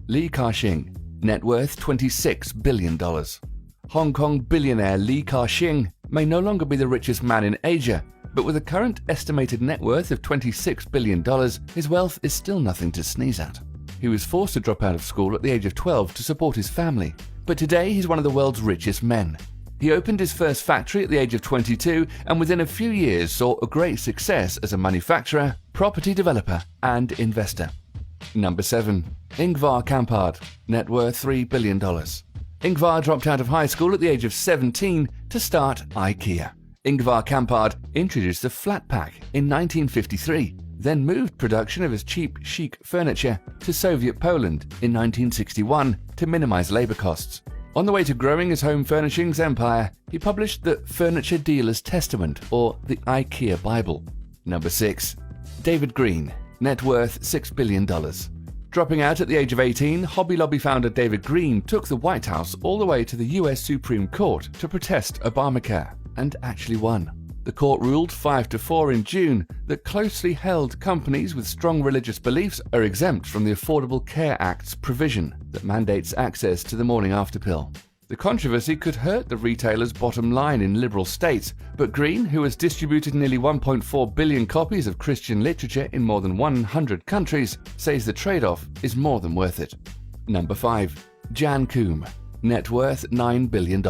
Li Ka-shing, net worth $26 billion. Hong Kong billionaire Li Ka-shing may no longer be the richest man in Asia, but with a current estimated net worth of $26 billion, his wealth is still nothing to sneeze at. He was forced to drop out of school at the age of 12 to support his family, but today he's one of the world's richest men. He opened his first factory at the age of 22 and within a few years saw a great success as a manufacturer, property developer and investor. Number 7. Ingvar Kamprad, net worth $3 billion. Ingvar dropped out of high school at the age of 17 to start IKEA. Ingvar Kamprad introduced the flat pack in 1953, then moved production of his cheap, chic furniture to Soviet Poland in 1961 to minimize labor costs. On the way to growing his home furnishings empire, he published the Furniture Dealer's Testament, or the IKEA Bible. Number 6. David Green, net worth $6 billion. Dropping out at the age of 18, Hobby Lobby founder David Green took the White House all the way to the US Supreme Court to protest Obamacare, and actually won. The court ruled 5-4 in June that closely held companies with strong religious beliefs are exempt from the Affordable Care Act's provision that mandates access to the morning after pill. The controversy could hurt the retailer's bottom line in liberal states, but Green, who has distributed nearly 1.4 billion copies of Christian literature in more than 100 countries, says the trade-off is more than worth it. Number 5. Jan Koum, net worth $9 billion.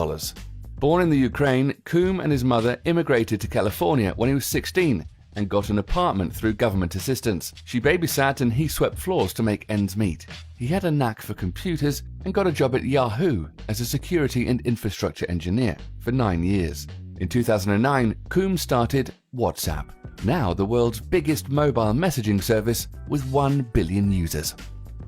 Born in the Ukraine, Koum and his mother immigrated to California when he was 16 and got an apartment through government assistance. She babysat and he swept floors to make ends meet. He had a knack for computers and got a job at Yahoo as a security and infrastructure engineer for 9 years. In 2009, Koum started WhatsApp, now the world's biggest mobile messaging service with 1 billion users.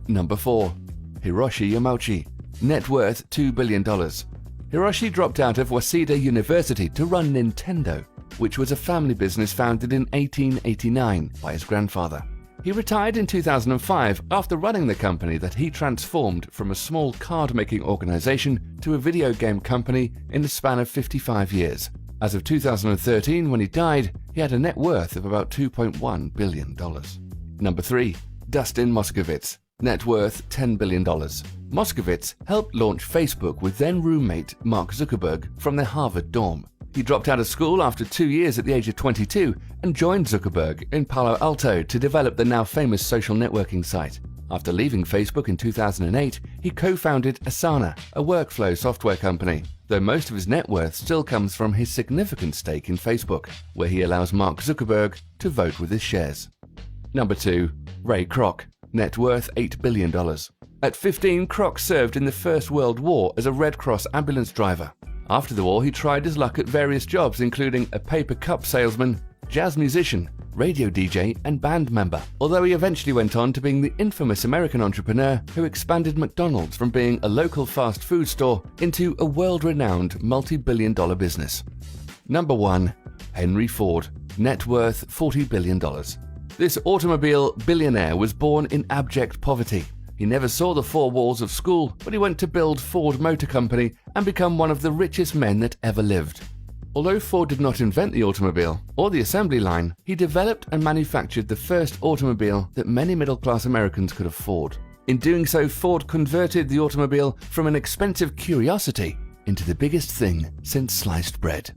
Number 4. Hiroshi Yamauchi, net worth $2 billion. Hiroshi dropped out of Waseda University to run Nintendo, which was a family business founded in 1889 by his grandfather. He retired in 2005 after running the company that he transformed from a small card-making organization to a video game company in the span of 55 years. As of 2013, when he died, he had a net worth of about $2.1 billion. Number 3. Dustin Moskovitz, net worth $10 billion. Moskovitz helped launch Facebook with then-roommate Mark Zuckerberg from their Harvard dorm. He dropped out of school after 2 years at the age of 22 and joined Zuckerberg in Palo Alto to develop the now famous social networking site. After leaving Facebook in 2008, he co-founded Asana, a workflow software company, though most of his net worth still comes from his significant stake in Facebook, where he allows Mark Zuckerberg to vote with his shares. Number 2. Ray Kroc, net worth $8 billion. At 15, Kroc served in the First World War as a Red Cross ambulance driver. After the war, he tried his luck at various jobs, including a paper cup salesman, jazz musician, radio DJ, and band member, although he eventually went on to being the infamous American entrepreneur who expanded McDonald's from being a local fast food store into a world-renowned multi-billion-dollar business. Number 1. Henry Ford, net worth $40 billion. This automobile billionaire was born in abject poverty. He never saw the four walls of school, but he went to build Ford Motor Company and become one of the richest men that ever lived. Although Ford did not invent the automobile or the assembly line, he developed and manufactured the first automobile that many middle-class Americans could afford. In doing so, Ford converted the automobile from an expensive curiosity into the biggest thing since sliced bread.